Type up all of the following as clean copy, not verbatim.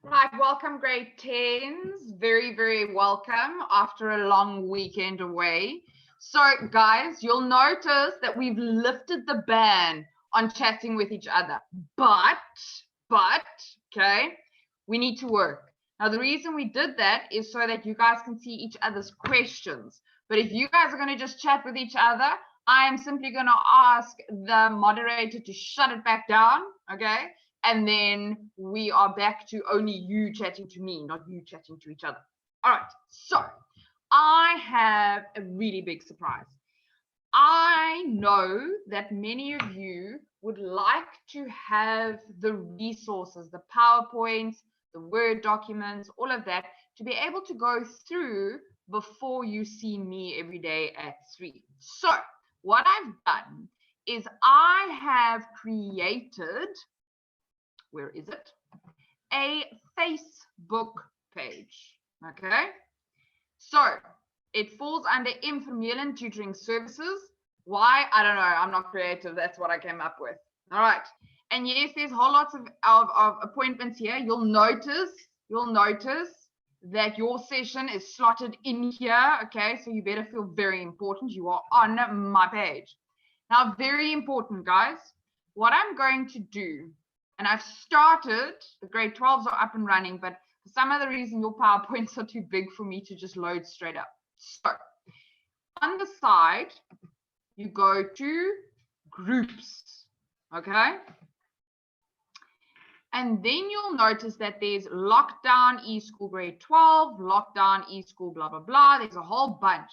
Right, welcome grade 10s. Very, very welcome after a long weekend away. So guys, you'll notice that we've lifted the ban on chatting with each other. But, okay, we need to work. Now, the reason we did that is so that you guys can see each other's questions. But if you guys are going to just chat with each other, I am simply going to ask the moderator to shut it back down, okay? And then we are back to only you chatting to me, not you chatting to each other. All right, so I have a really big surprise. I know that many of you would like to have the resources, the PowerPoints, the Word documents, all of that, to be able to go through before you see me every day at 3. So what I've done is I have created, where is it? A Facebook page, okay? So it falls under Vermeulen Tutoring Services. Why? I don't know. I'm not creative. That's what I came up with. All right. And yes, there's whole lots of appointments here. You'll notice that your session is slotted in here. Okay, so you better feel very important. You are on my page. Now, very important, guys. What I'm going to do, and I've started, the grade 12s are up and running, but for some other reason, your PowerPoints are too big for me to just load straight up. So on the side, you go to groups, okay? And then you'll notice that there's lockdown eSchool grade 12, lockdown eSchool blah, blah, blah. There's a whole bunch.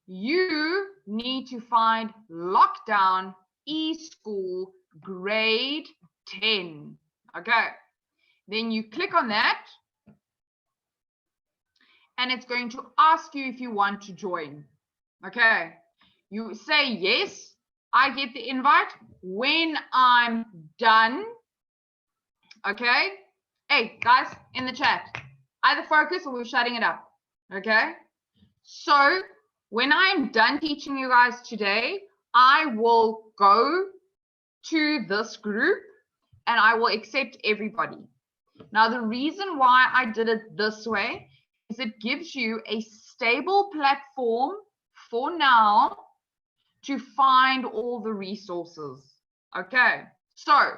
You need to find lockdown eSchool grade 10, okay? Then you click on that, and it's going to ask you if you want to join. Okay, you say yes, I get the invite. When I'm done, okay, hey guys in the chat, either focus or we're shutting it up. Okay, so when I'm done teaching you guys today, I will go to this group and I will accept everybody. Now, the reason why I did it this way is it gives you a stable platform for now to find all the resources. Okay, so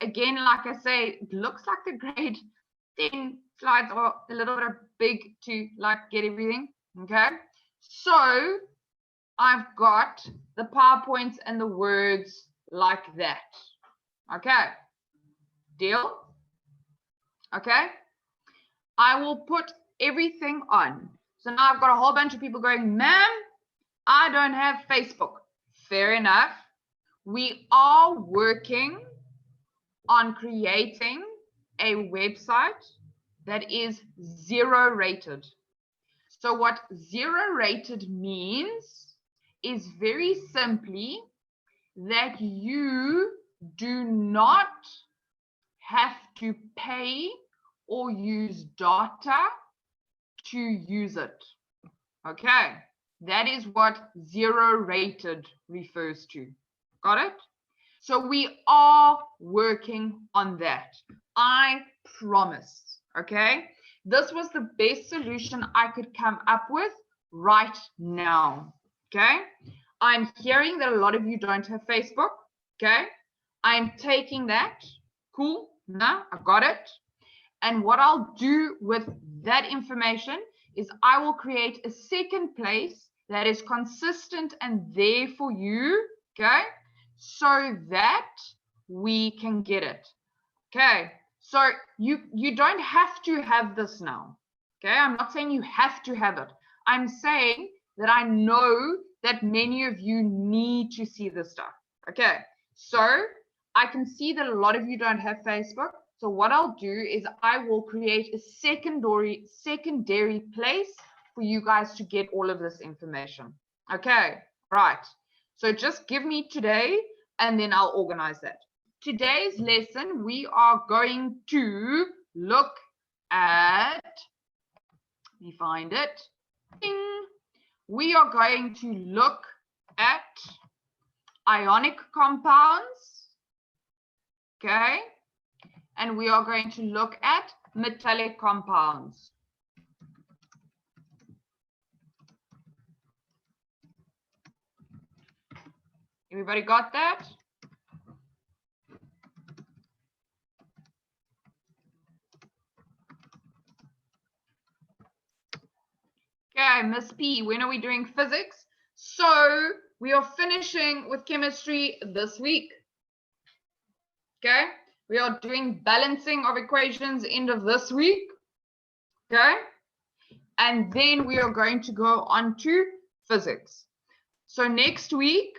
again, like I say, it looks like the grade 10 slides are a little bit big to like get everything. Okay, so I've got the PowerPoints and the words like that. Okay, deal? Okay, I will put everything on. So now I've got a whole bunch of people going, ma'am, I don't have Facebook. Fair enough. We are working on creating a website that is 0 rated. So what 0 rated means is very simply that you do not have to pay or use data to use it. Okay, that is what 0 rated refers to. Got it? So we are working on that. I promise. Okay, this was the best solution I could come up with right now. Okay, I'm hearing that a lot of you don't have Facebook. Okay, I'm taking that. Cool. Now I've got it. And what I'll do with that information is I will create a second place that is consistent and there for you, okay, so that we can get it. Okay, so you don't have to have this now. Okay, I'm not saying you have to have it. I'm saying that I know that many of you need to see this stuff. Okay, so I can see that a lot of you don't have Facebook. So what I'll do is I will create a secondary place for you guys to get all of this information. Okay, right. So just give me today and then I'll organize that. Today's lesson, we are going to look at, let me find it. Ding. We are going to look at ionic compounds. Okay. And we are going to look at metallic compounds. Everybody got that? Okay, Miss P, when are we doing physics? So we are finishing with chemistry this week. Okay, we are doing balancing of equations end of this week. Okay, and then we are going to go on to physics. So next week,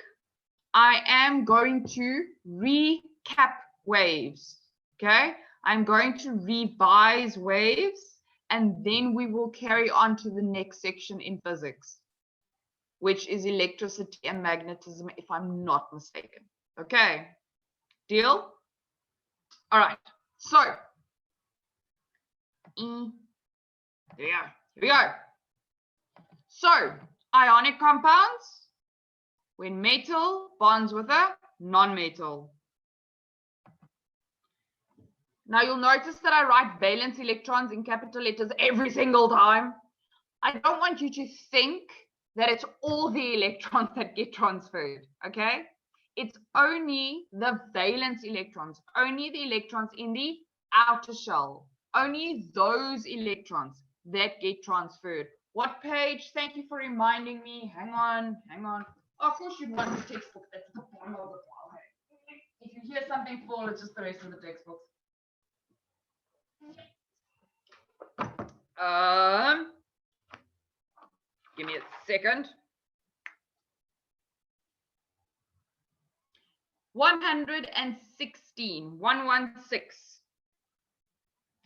I am going to recap waves. Okay, I'm going to revise waves, and then we will carry on to the next section in physics, which is electricity and magnetism, if I'm not mistaken. Okay, deal? All right, so here we go. So ionic compounds, when metal bonds with a non-metal. Now you'll notice that I write valence electrons in capital letters every single time. I don't want you to think that it's all the electrons that get transferred, okay? It's only the valence electrons, only the electrons in the outer shell, only those electrons that get transferred. What page? Thank you for reminding me. Hang on. Oh, of course, you want the textbook. That's the bottom of the file. If you hear something fall, it's just the rest of the textbooks. Give me a second. 116. 116.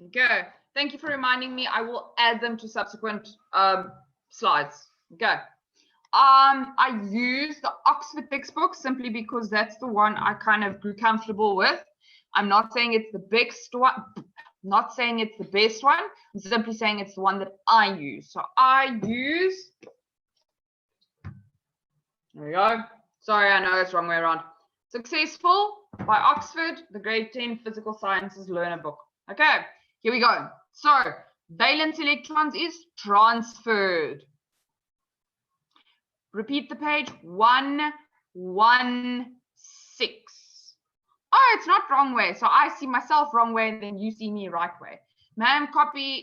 Okay. Thank you for reminding me. I will add them to subsequent slides. Okay. I use the Oxford textbook simply because that's the one I kind of grew comfortable with. I'm not saying it's the best one. Not saying it's the best one. I'm simply saying it's the one that I use. So I use. There we go. Sorry, I know it's the wrong way around. Successful by Oxford, the grade 10 physical sciences learner book. Okay, here we go. So valence electrons is transferred. Repeat the page. 116. Oh, it's not wrong way. So I see myself wrong way, and then you see me right way. Ma'am,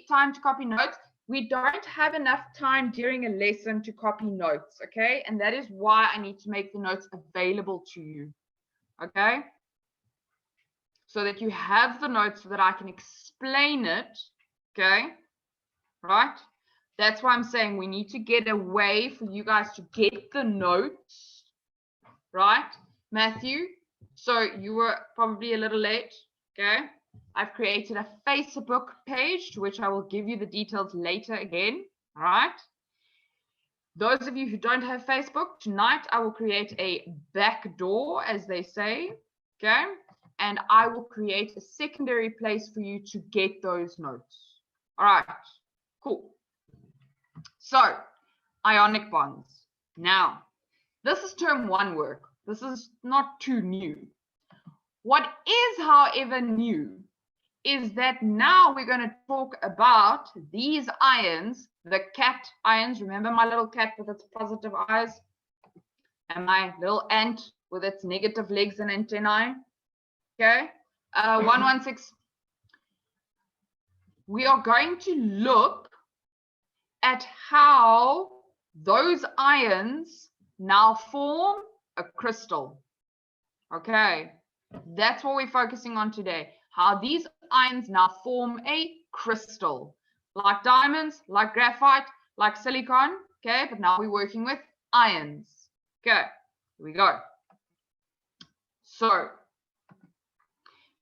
time to copy notes. We don't have enough time during a lesson to copy notes, okay? And that is why I need to make the notes available to you, okay? So that you have the notes so that I can explain it, okay? Right? That's why I'm saying we need to get a way for you guys to get the notes, right? Matthew, so you were probably a little late, okay? I've created a Facebook page to which I will give you the details later again, all right? Those of you who don't have Facebook, tonight I will create a back door, as they say, okay? And I will create a secondary place for you to get those notes. All right, cool. So, ionic bonds. Now, this is term 1 work. This is not too new. What is, however, new is that now we're going to talk about these ions, the cat ions. Remember my little cat with its positive eyes? And my little ant with its negative legs and antennae? Okay. 116. We are going to look at how those ions now form a crystal. Okay. That's what we're focusing on today. How these ions now form a crystal, like diamonds, like graphite, like silicon, okay? But now we're working with ions. Okay, here we go. So,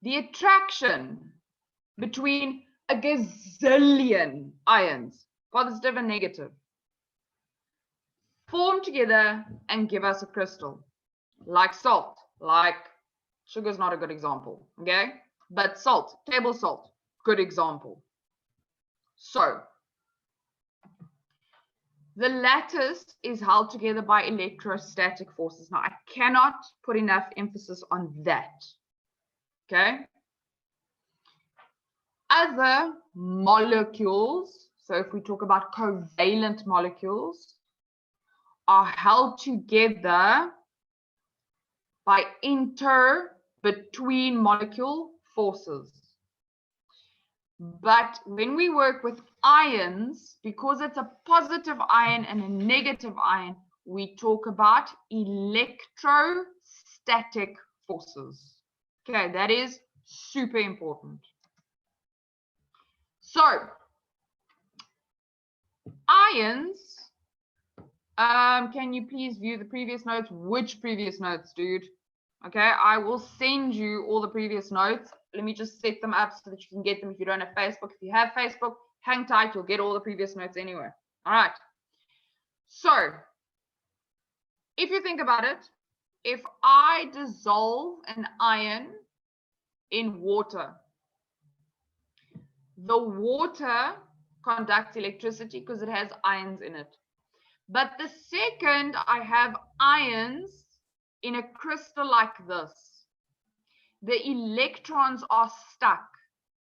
the attraction between a gazillion ions, positive and negative, form together and give us a crystal, like salt, like sugar is not a good example, okay? But salt, table salt, good example. So, the lattice is held together by electrostatic forces. Now, I cannot put enough emphasis on that, okay? other molecules, so if we talk about covalent molecules, are held together by between molecule forces. But when we work with ions, because it's a positive ion and a negative ion, we talk about electrostatic forces. Okay, that is super important. So, ions, can you please view the previous notes? Which previous notes, dude? Okay, I will send you all the previous notes. Let me just set them up so that you can get them if you don't have Facebook. If you have Facebook, hang tight, you'll get all the previous notes anyway. All right. So, if you think about it, if I dissolve an ion in water, the water conducts electricity because it has ions in it. But the second I have ions in a crystal like this, the electrons are stuck.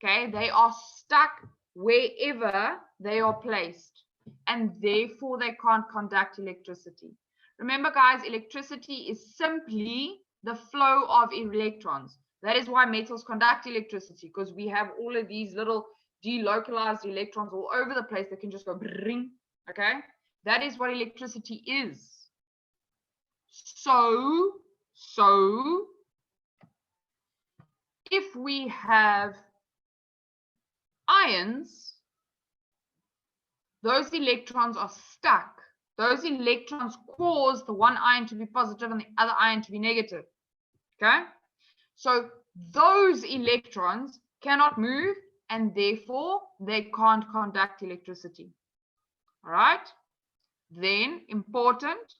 Okay, they are stuck wherever they are placed, and therefore they can't conduct electricity. Remember, guys, electricity is simply the flow of electrons. That is why metals conduct electricity, because we have all of these little delocalized electrons all over the place that can just go bring. Okay, that is what electricity is. So if we have ions, those electrons are stuck. Those electrons cause the one ion to be positive and the other ion to be negative. Okay? So those electrons cannot move, and therefore they can't conduct electricity. All right? Then, important,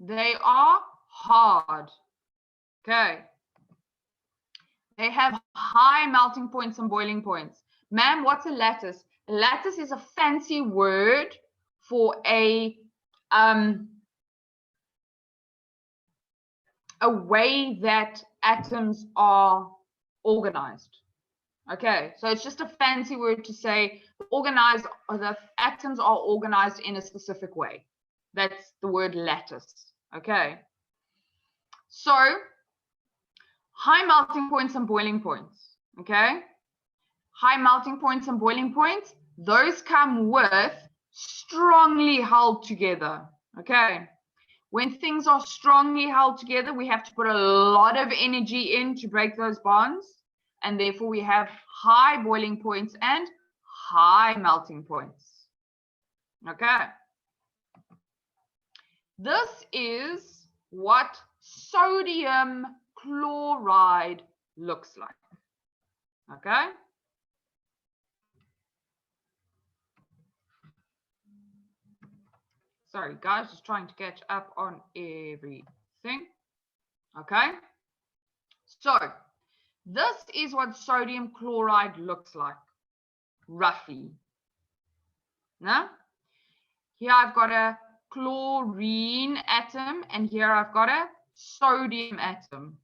they are hard. Okay? They have high melting points and boiling points. Ma'am, what's a lattice? A lattice is a fancy word for a way that atoms are organized. Okay, so it's just a fancy word to say the atoms are organized in a specific way. That's the word lattice. Okay, so high melting points and boiling points. Okay, high melting points and boiling points, those come with strongly held together. Okay, when things are strongly held together, we have to put a lot of energy in to break those bonds, and therefore we have high boiling points and high melting points. Okay, this is what sodium chloride looks like. Okay, sorry guys, just trying to catch up on everything. Okay, so this is what sodium chloride looks like, roughly. Now, here I've got a chlorine atom, and here I've got a sodium atom.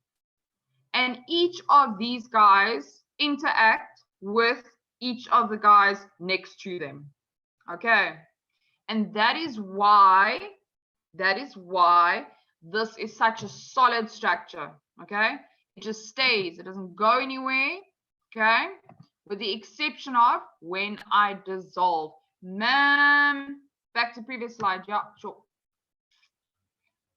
And each of these guys interact with each of the guys next to them. Okay, and that is why this is such a solid structure. Okay, it just stays, it doesn't go anywhere. Okay, with the exception of when I dissolve. Ma'am, back to previous slide. Yeah, sure.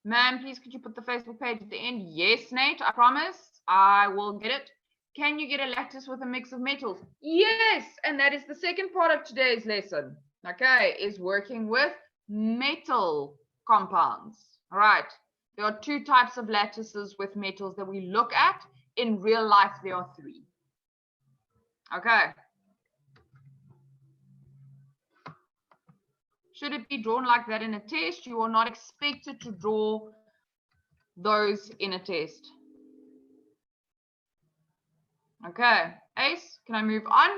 Ma'am, please could you put the Facebook page at the end? Yes, Nate, I promise I will get it. Can you get a lattice with a mix of metals? Yes, and that is the second part of today's lesson. Okay, is working with metal compounds. All right, there are two types of lattices with metals that we look at. In real life, there are three. Okay. Should it be drawn like that in a test? You are not expected to draw those in a test. Okay, Ace, can I move on?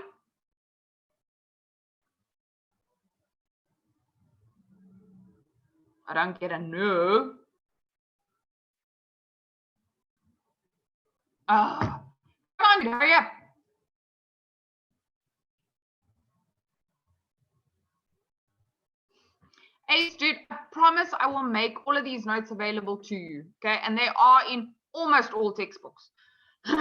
I don't get a no. Come on, hurry up. Ace, dude, I promise I will make all of these notes available to you, okay? And they are in almost all textbooks. Who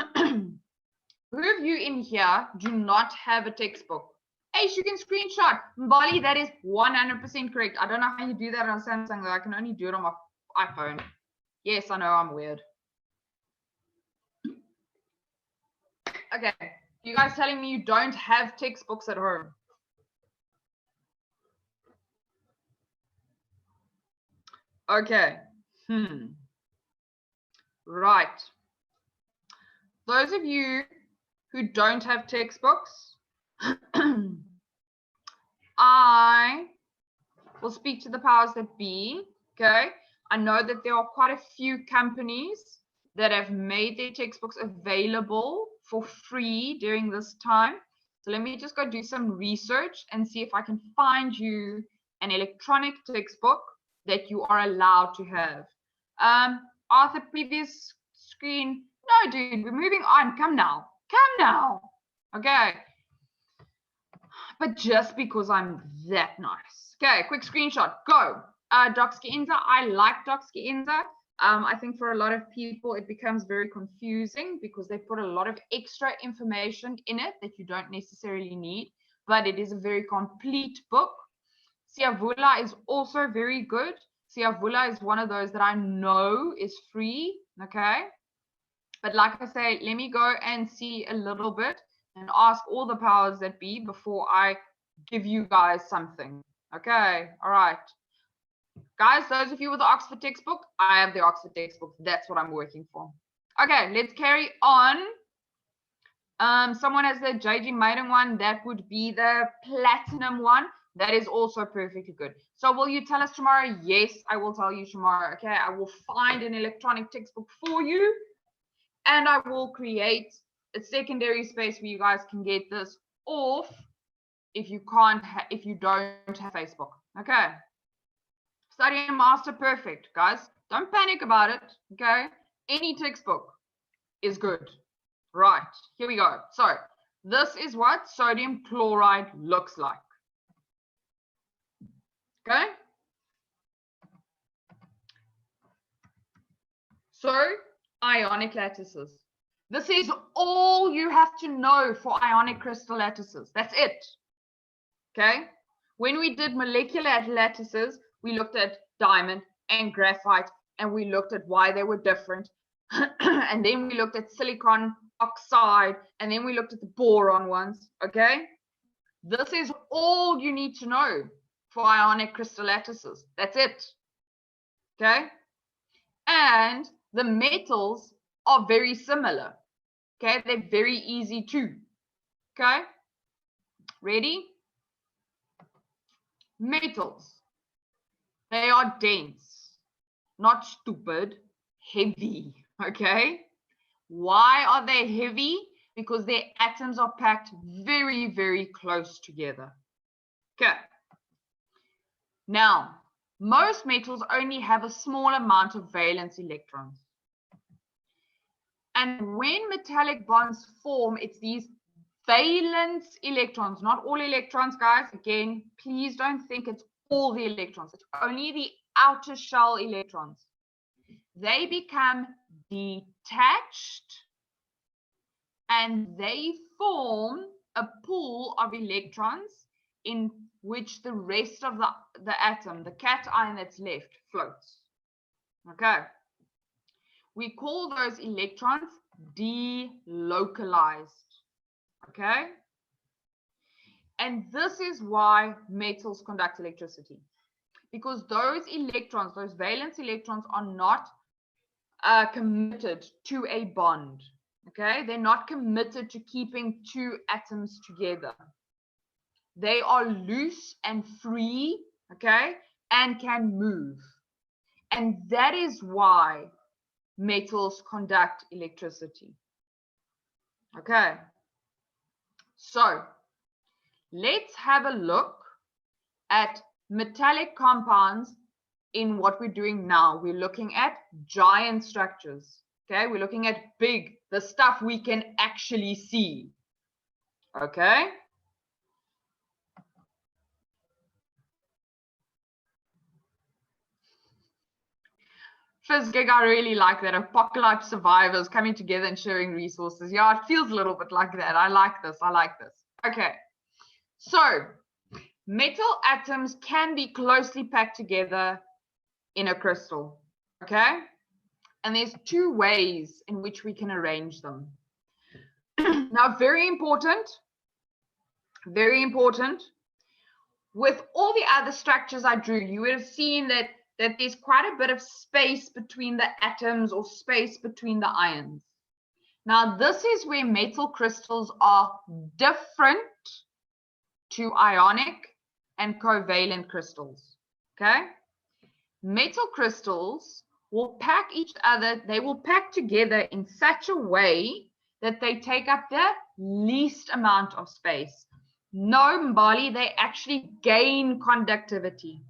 of you in here do not have a textbook? Ace, you can screenshot. Mbali, that is 100% correct. I don't know how you do that on Samsung, though. I can only do it on my iPhone. Yes, I know I'm weird. Okay, you guys telling me you don't have textbooks at home? Okay. Right. Those of you who don't have textbooks, I will speak to the powers that be. Okay. I know that there are quite a few companies that have made their textbooks available for free during this time. So let me just go do some research and see if I can find you an electronic textbook that you are allowed to have. Arthur, previous screen. No, dude, we're moving on. Come now. Come now. Okay. But just because I'm that nice. Okay, quick screenshot. Go. Doxkienza. I like Doxkienza. I think for a lot of people, it becomes very confusing because they put a lot of extra information in it that you don't necessarily need, but it is a very complete book. Siavula is also very good. Siavula is one of those that I know is free, okay? But like I say, let me go and see a little bit and ask all the powers that be before I give you guys something, okay? All right. Guys, those of you with the Oxford textbook, I have the Oxford textbook. That's what I'm working for. Okay, let's carry on. Someone has the JG Maiden one. That would be the platinum one. That is also perfectly good. So will you tell us tomorrow? Yes, I will tell you tomorrow. Okay, I will find an electronic textbook for you, and I will create a secondary space where you guys can get this off if you if you don't have Facebook. Okay. Study and master perfect, guys. Don't panic about it. Okay. Any textbook is good. Right. Here we go. So this is what sodium chloride looks like. Okay. So ionic lattices. This is all you have to know for ionic crystal lattices. That's it. Okay. When we did molecular lattices, we looked at diamond and graphite, and we looked at why they were different. And then we looked at silicon oxide, and then we looked at the boron ones. Okay. This is all you need to know for ionic crystal lattices. That's it. Okay. And the metals are very similar. Okay. They're very easy too. Okay. Ready? Metals. They are dense, not stupid, heavy. Okay. Why are they heavy? Because their atoms are packed very, very close together. Okay. Now, most metals only have a small amount of valence electrons. And when metallic bonds form, it's these valence electrons, not all electrons, guys. Again, please don't think it's all the electrons. It's only the outer shell electrons. They become detached and they form a pool of electrons in which the rest of the atom, the cation that's left, floats. Okay. We call those electrons delocalized. Okay. And this is why metals conduct electricity. Because those electrons, those valence electrons, are not committed to a bond. Okay. They're not committed to keeping two atoms together. They are loose and free, okay, and can move. And that is why metals conduct electricity. Okay. So let's have a look at metallic compounds in what we're doing now. We're looking at giant structures. Okay. We're looking at big, the stuff we can actually see. Okay. Fizz gig, I really like that. Apocalypse survivors coming together and sharing resources. Yeah, it feels a little bit like that. I like this. I like this. Okay. So metal atoms can be closely packed together in a crystal. Okay. And there's two ways in which we can arrange them. Now, very important. With all the other structures I drew, you would have seen that there's quite a bit of space between the atoms or space between the ions. Now, this is where metal crystals are different to ionic and covalent crystals. Okay? Metal crystals will pack each other, they will pack together in such a way that they take up the least amount of space. No, Mbali, they actually gain conductivity.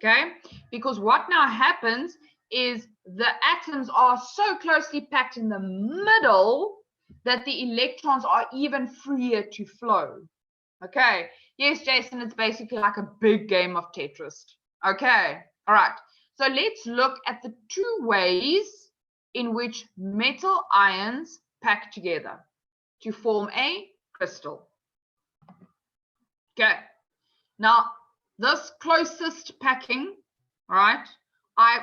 Okay, because what now happens is the atoms are so closely packed in the middle that the electrons are even freer to flow. Okay, yes, Jason, it's basically like a big game of Tetris. Okay, all right, so let's look at the two ways in which metal ions pack together to form a crystal. Okay, now this closest packing, all right,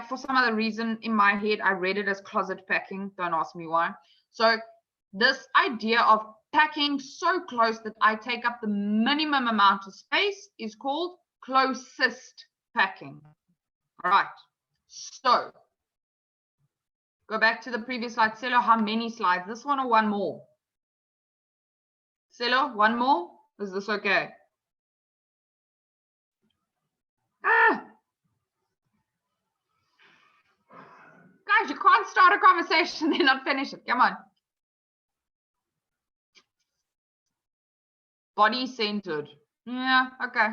for some other reason in my head, I read it as closet packing. Don't ask me why. So this idea of packing so close that I take up the minimum amount of space is called closest packing. All right, so go back to the previous slide. Celo, how many slides? This one or one more? Celo, one more? Is this okay? Guys, you can't start a conversation and not finish it. Come on. Body centered. Yeah, okay.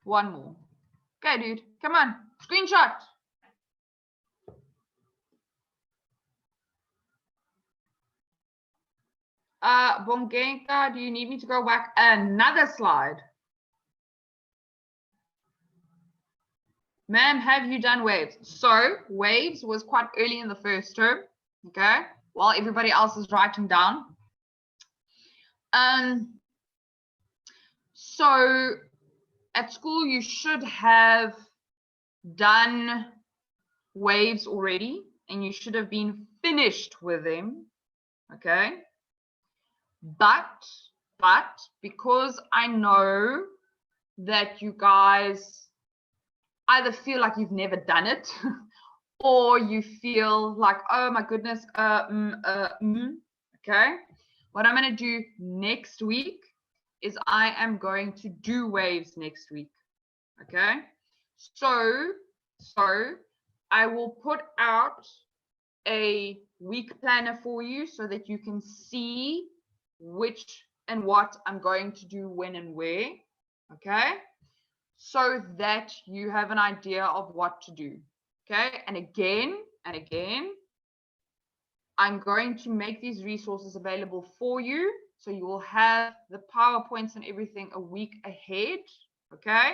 One more. Okay, dude. Come on. Screenshot. Bongenka, do you need me to go back another slide? Ma'am, have you done waves? So waves was quite early in the first term, okay, while everybody else is writing down. So at school you should have done waves already and you should have been finished with them, okay? But because I know that you guys either feel like you've never done it or you feel like, oh my goodness, okay? What I'm going to do next week is I am going to do waves next week, okay? So I will put out a week planner for you so that you can see which and what I'm going to do when and where, okay? So that you have an idea of what to do, okay? And again, I'm going to make these resources available for you. So you will have the PowerPoints and everything a week ahead, okay?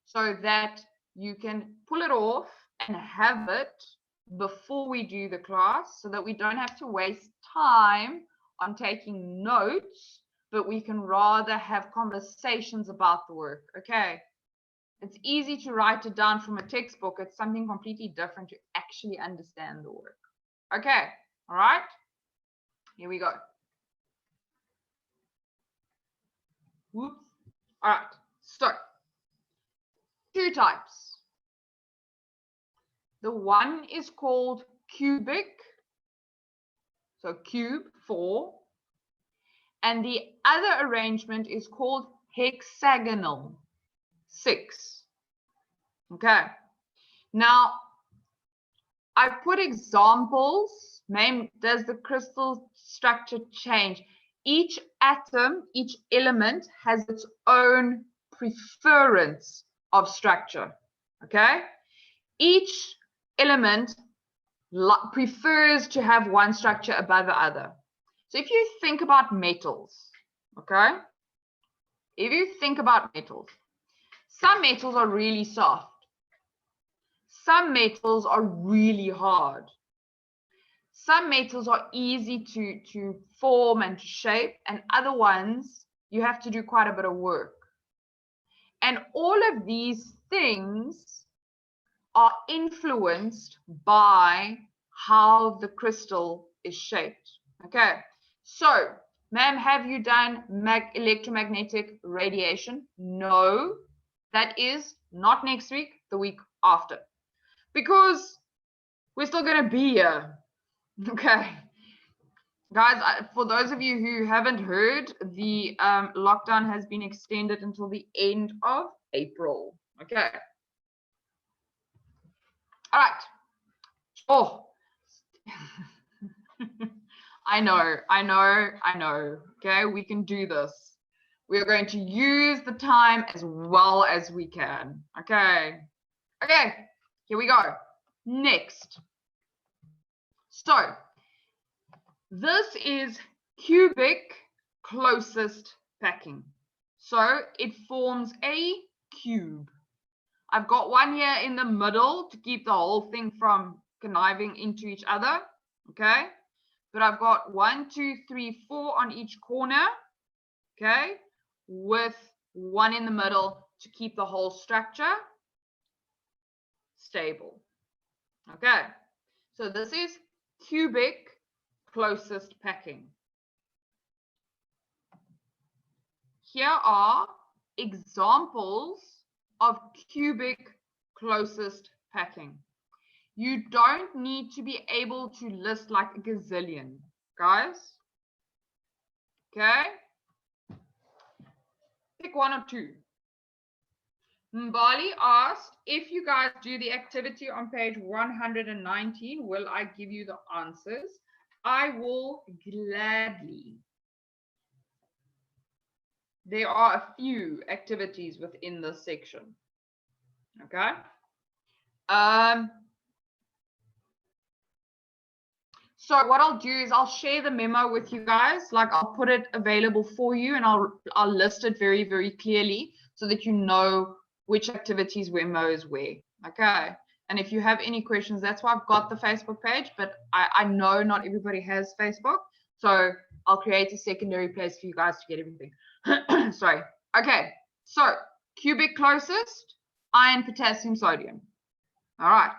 So that you can pull it off and have it before we do the class so that we don't have to waste time on taking notes, but we can rather have conversations about the work, okay? It's easy to write it down from a textbook. It's something completely different to actually understand the work. Okay, all right, here we go. Whoops. All right, so two types. The one is called cubic, so cube 4, and the other arrangement is called hexagonal 6. Okay, now I put examples. Does the crystal structure change? Each atom, each element has its own preference of structure. Okay, each element prefers to have one structure above the other. So if you think about metals, Okay? If you think about metals, some metals are really soft. Some metals are really hard. Some metals are easy to form and to shape, and other ones you have to do quite a bit of work. And all of these things are influenced by how the crystal is shaped. Okay, so ma'am, have you done electromagnetic radiation? No, that is not next week, the week after, because we're still going to be here. Okay, guys, for those of you who haven't heard, the lockdown has been extended until the end of April. Okay. All right. Oh, I know. Okay, we can do this. We are going to use the time as well as we can. Okay. Okay, here we go. Next. So, this is cubic closest packing. So, it forms a cube. I've got one here in the middle to keep the whole thing from conniving into each other. Okay. But I've got 1, 2, 3, 4 on each corner, okay, with one in the middle to keep the whole structure stable. Okay, so this is cubic closest packing. Here are examples of cubic closest packing. You don't need to be able to list like a gazillion, guys. Okay? Pick one or two. Mbali asked, if you guys do the activity on page 119, will I give you the answers? I will gladly. There are a few activities within this section. Okay? So what I'll do is I'll share the memo with you guys. Like, I'll put it available for you, and I'll list it very, very clearly so that you know which activities memo is where. Okay. And if you have any questions, that's why I've got the Facebook page, but I know not everybody has Facebook. So I'll create a secondary place for you guys to get everything. Sorry. Okay. So cubic closest, iron, potassium, sodium. All right.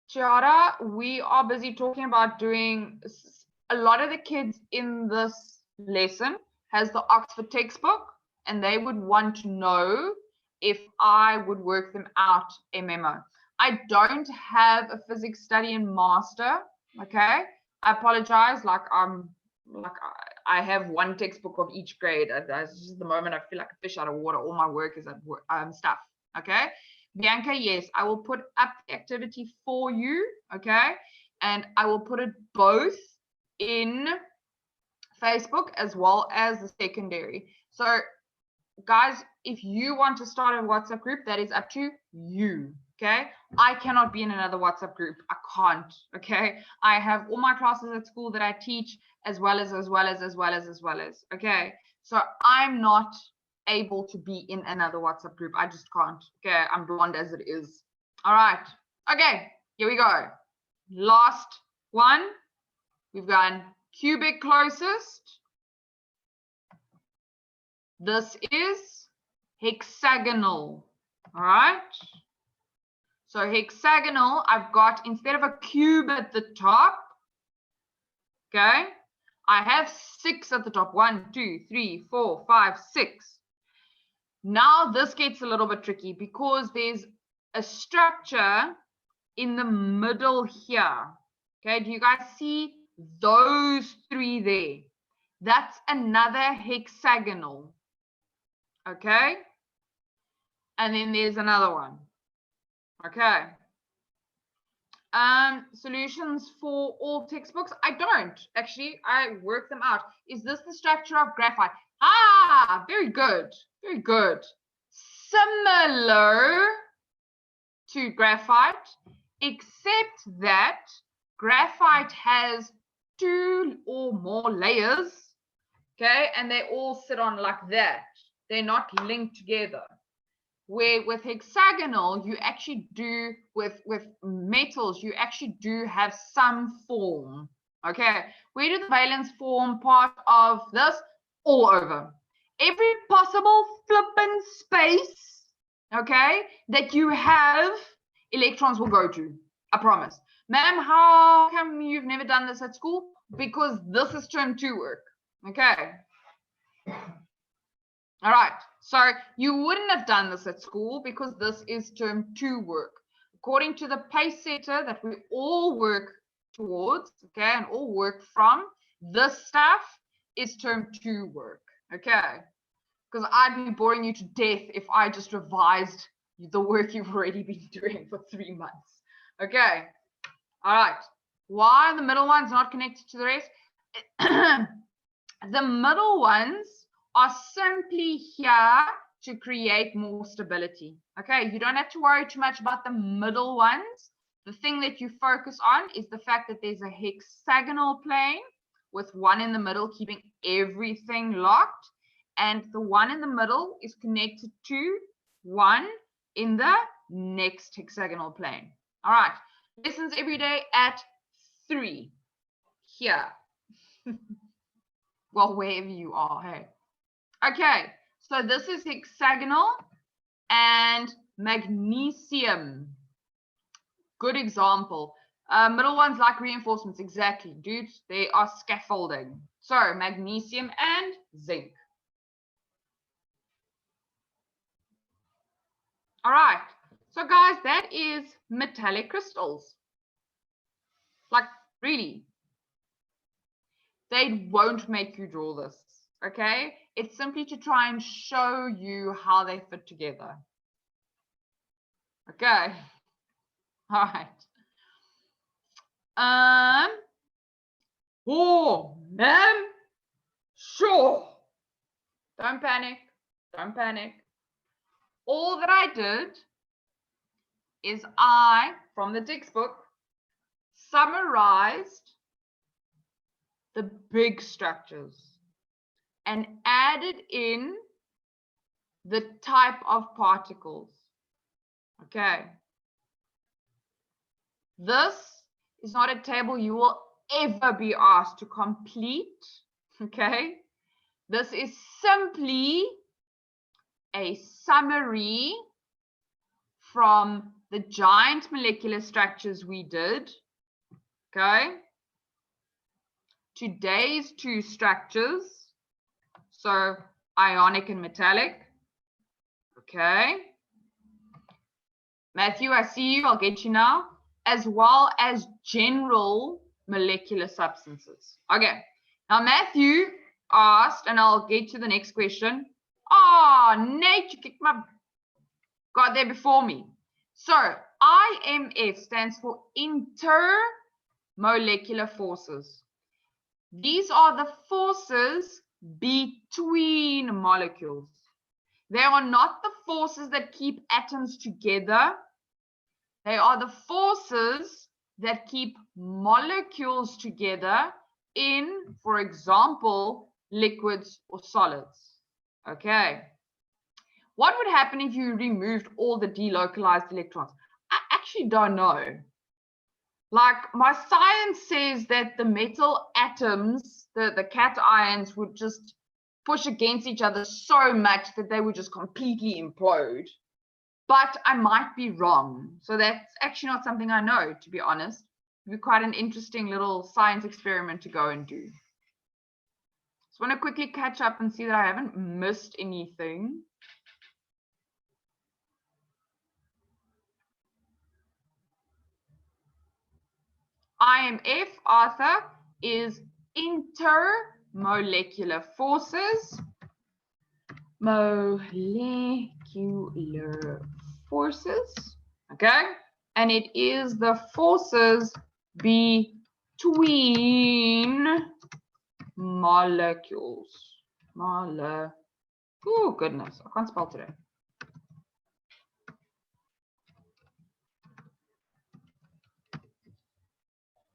Chiara, we are busy talking about doing, a lot of the kids in this lesson has the Oxford textbook, and they would want to know if I would work them out a memo. I don't have a physics study and master. Okay, I apologize. I have one textbook of each grade. That's just the moment I feel like a fish out of water. All my work is at work, stuff. Okay. Bianca, yes, I will put up the activity for you, okay? And I will put it both in Facebook as well as the secondary. So, guys, if you want to start a WhatsApp group, that is up to you, okay? I cannot be in another WhatsApp group. I can't, okay? I have all my classes at school that I teach as well as, okay? So I'm not able to be in another WhatsApp group. I just can't. Okay, I'm blonde as it is. All right. Okay, here we go. Last one. We've got cubic closest. This is hexagonal. All right. So hexagonal, I've got, instead of a cube at the top, okay, I have 6 at the top. 1, 2, 3, 4, 5, 6. Now this gets a little bit tricky because there's a structure in the middle here. Okay, do you guys see those 3 there? That's another hexagonal. Okay, and then there's another one. Okay. Solutions for all textbooks? I don't actually. I work them out. Is this the structure of graphite? Ah, very good. Very good. Similar to graphite, except that graphite has two or more layers, okay, and they all sit on like that. They're not linked together. Where with hexagonal, you actually do, with metals, you actually do have some form. Okay, where do the valence form part of this? All over. Every possible flippin' space, okay, that you have, electrons will go to. I promise. Ma'am, how come you've never done this at school? Because this is term 2 work. Okay. All right. So you wouldn't have done this at school because this is term 2 work. According to the pace setter that we all work towards, okay, and all work from, this stuff is term 2 work, okay? Because I'd be boring you to death if I just revised the work you've already been doing for 3 months, okay? All right. Why are the middle ones not connected to the rest? The middle ones are simply here to create more stability. Okay, you don't have to worry too much about the middle ones. The thing that you focus on is the fact that there's a hexagonal plane with one in the middle keeping everything locked, and the one in the middle is connected to one in the next hexagonal plane. All right, lessons every day at 3 here. Well, wherever you are, hey. Okay, so this is hexagonal and magnesium. Good example. Middle ones like reinforcements, exactly. Dudes, they are scaffolding. So magnesium and zinc. All right, so guys, that is metallic crystals. Like, really. They won't make you draw this, okay? It's simply to try and show you how they fit together. Okay. All right. Oh, ma'am. Sure. Don't panic. Don't panic. All that I did is from the textbook, summarized the big structures and added in the type of particles. Okay. This is not a table you will ever be asked to complete. Okay. This is simply a summary from the giant molecular structures we did. Okay. Today's 2 structures. So ionic and metallic. Okay. Matthew, I see you. I'll get you now. As well as general molecular substances. Okay. Now, Matthew asked, and I'll get to the next question. Oh, Nate, you kicked my got there before me. So IMF stands for intermolecular forces. These are the forces between molecules. They are not the forces that keep atoms together. They are the forces that keep molecules together in, for example, liquids or solids. Okay. What would happen if you removed all the delocalized electrons? I actually don't know. Like, my science says that the metal atoms, the cations, would just push against each other so much that they would just completely implode. But I might be wrong. So that's actually not something I know, to be honest. It'd be quite an interesting little science experiment to go and do. Just want to quickly catch up and see that I haven't missed anything. IMF, Arthur, is intermolecular forces. Molecular forces, okay? And it is the forces between molecules. Oh, goodness, I can't spell today.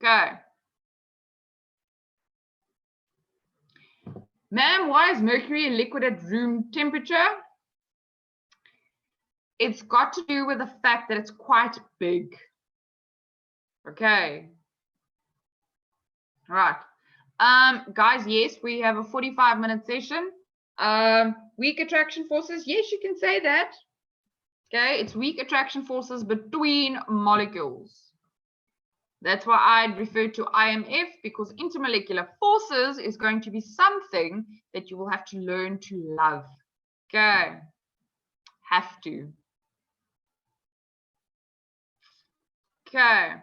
Okay. Ma'am, why is mercury a liquid at room temperature? It's got to do with the fact that it's quite big. Okay. All right. Guys, yes, we have a 45-minute session. Weak attraction forces. Yes, you can say that. Okay, it's weak attraction forces between molecules. That's why I refer to IMF, because intermolecular forces is going to be something that you will have to learn to love. Okay. Have to. Okay.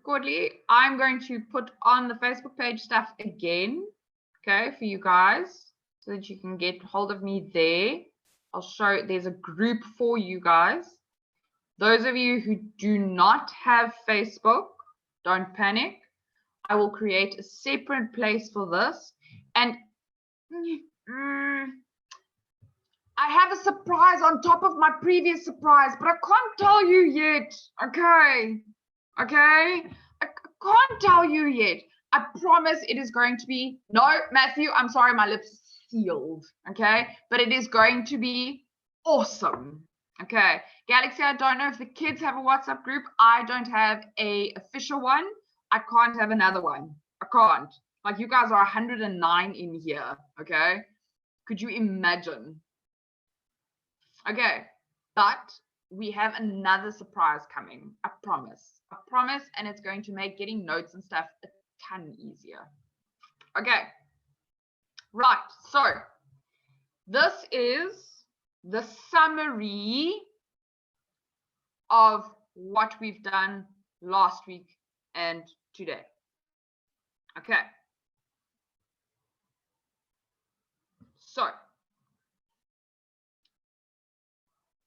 Gordly, I'm going to put on the Facebook page stuff again, okay, for you guys, so that you can get hold of me there. I'll show, there's a group for you guys. Those of you who do not have Facebook, don't panic. I will create a separate place for this. And I have a surprise on top of my previous surprise, but I can't tell you yet, okay? Okay, I can't tell you yet. I promise it is going to be, no, Matthew, I'm sorry, my lips sealed, okay? But it is going to be awesome, okay? Galaxy, I don't know if the kids have a WhatsApp group. I don't have a official one. I can't have another one. I can't. Like, you guys are 109 in here, okay? Could you imagine? Okay, but we have another surprise coming. I promise, and it's going to make getting notes and stuff a ton easier. Okay, right, so this is the summary of what we've done last week and today. Okay, so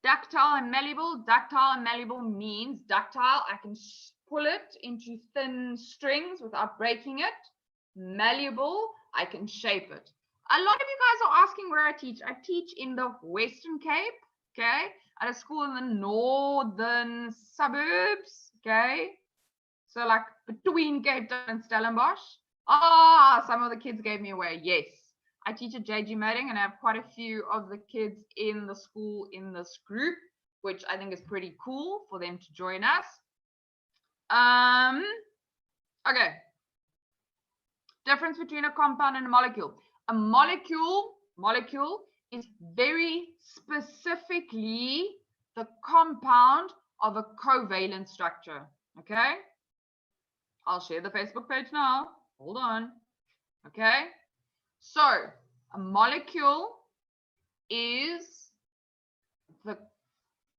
ductile and malleable. Ductile and malleable means ductile, I can pull it into thin strings without breaking it. Malleable, I can shape it. A lot of you guys are asking where I teach. I teach in the Western Cape, okay, at a school in the northern suburbs, okay, so like between Cape Town and Stellenbosch. Some of the kids gave me away. Yes, I teach at JG Mating, and I have quite a few of the kids in the school in this group, which I think is pretty cool for them to join us. Okay. Difference between a compound and a molecule. A molecule is very specifically the compound of a covalent structure. Okay. I'll share the Facebook page now. Hold on. Okay. So a molecule is the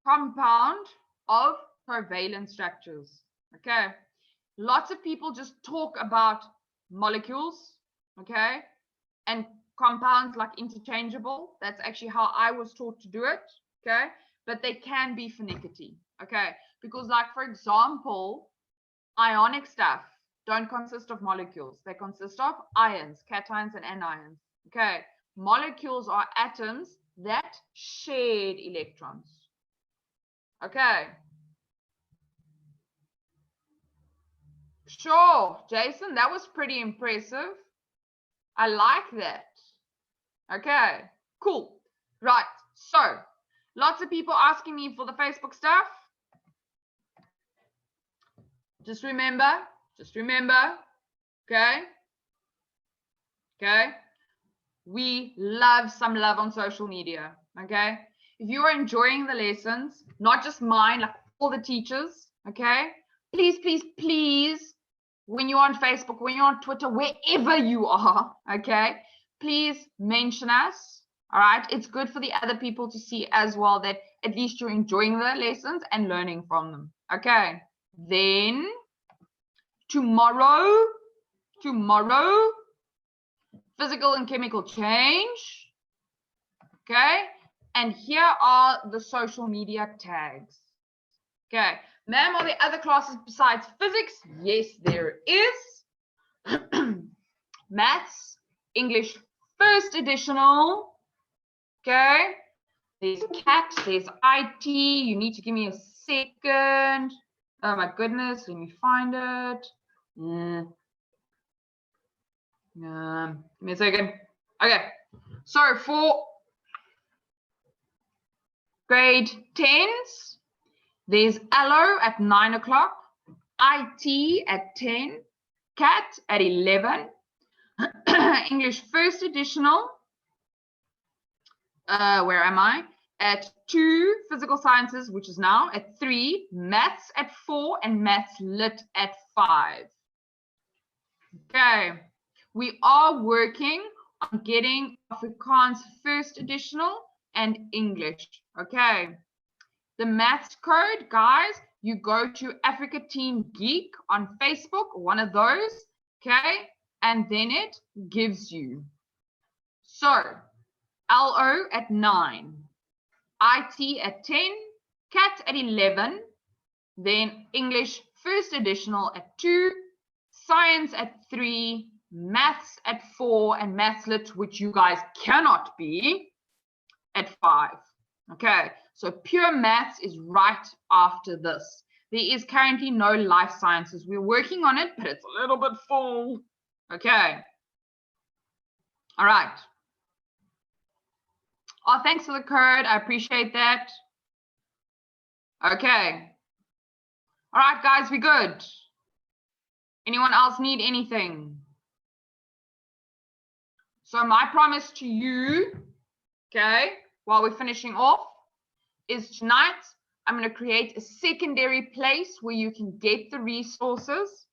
compound of covalent structures. Okay. Lots of people just talk about molecules, okay, and compounds like interchangeable. That's actually how I was taught to do it, okay, but they can be finicky, okay, because like, for example, ionic stuff don't consist of molecules. They consist of ions, cations and anions, okay. Molecules are atoms that shared electrons, okay. Sure, Jason, that was pretty impressive. I like that. Okay, cool. Right, so lots of people asking me for the Facebook stuff. Just remember, okay? Okay, we love some love on social media, okay? If you are enjoying the lessons, not just mine, like all the teachers, okay? Please, please, please, when you're on Facebook, when you're on Twitter, wherever you are, okay, please mention us, all right? It's good for the other people to see as well that at least you're enjoying the lessons and learning from them, okay? Then tomorrow, physical and chemical change, okay? And here are the social media tags, okay? Ma'am, are there other classes besides physics? Yes, there is. Maths, English first additional. Okay. There's CAT, there's IT. You need to give me a second. Oh my goodness, let me find it. Give me a second. Okay, so for grade 10s, there's Allo at 9 o'clock, IT at 10, CAT at 11, English first additional, where am I? At 2, physical sciences, which is now at 3, maths at 4, and maths lit at 5. Okay, we are working on getting Afrikaans first additional and English. Okay, the maths code, guys, you go to Africa Team Geek on Facebook, one of those, okay, and then it gives you. So, LO at 9, IT at 10, CAT at 11, then English first additional at 2, science at 3, maths at 4, and maths lit, which you guys cannot be, at 5. Okay, so pure maths is right after this. There is currently no life sciences. We're working on it, but it's a little bit full. Okay. All right. Oh, thanks for the code. I appreciate that. Okay. All right, guys, we good? Anyone else need anything? So my promise to you, okay, while we're finishing off, is tonight I'm going to create a secondary place where you can get the resources.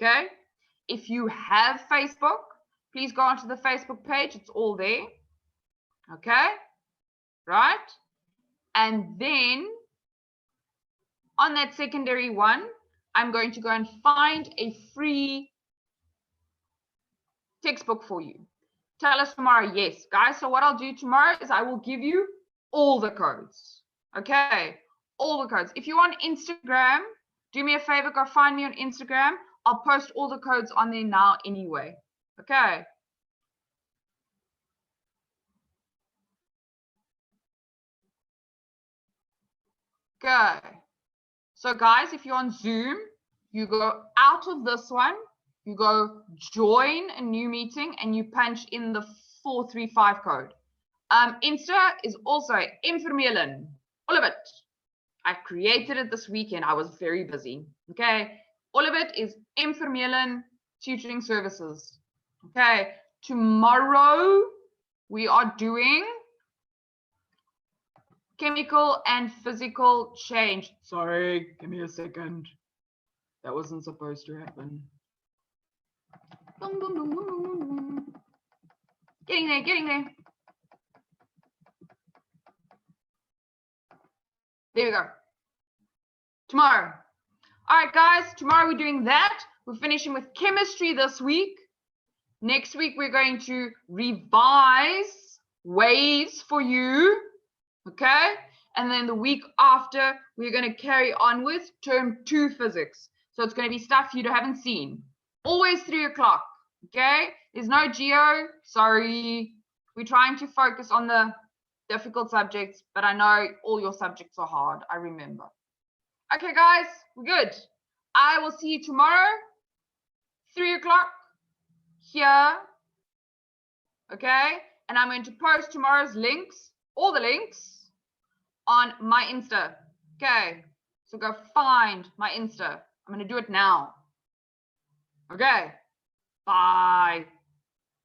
Okay. If you have Facebook, please go onto the Facebook page. It's all there. Okay. Right. And then on that secondary one, I'm going to go and find a free textbook for you. Tell us tomorrow, yes, guys. So what I'll do tomorrow is I will give you all the codes. Okay, all the codes. If you're on Instagram, do me a favor, go find me on Instagram. I'll post all the codes on there now anyway. Okay. Good. So guys, if you're on Zoom, you go out of this one, you go join a new meeting, and you punch in the 435 code. Insta is also informelen, all of it. I created it this weekend. I was very busy. Okay, all of it is informelen tutoring services. Okay, tomorrow we are doing chemical and physical change. Sorry, give me a second. That wasn't supposed to happen. Boom, boom, boom, boom, boom, boom. Getting there, getting there. There we go. Tomorrow. All right, guys, tomorrow we're doing that. We're finishing with chemistry this week. Next week, we're going to revise waves for you. Okay? And then the week after, we're going to carry on with term 2 physics. So it's going to be stuff you haven't seen. Always 3 o'clock. Okay? There's no geo. Sorry. We're trying to focus on the difficult subjects, but I know all your subjects are hard. I remember. Okay, guys, we're good. I will see you tomorrow, 3 o'clock here. Okay? And I'm going to post tomorrow's links, all the links, on my Insta. Okay? So go find my Insta. I'm going to do it now. Okay? Bye.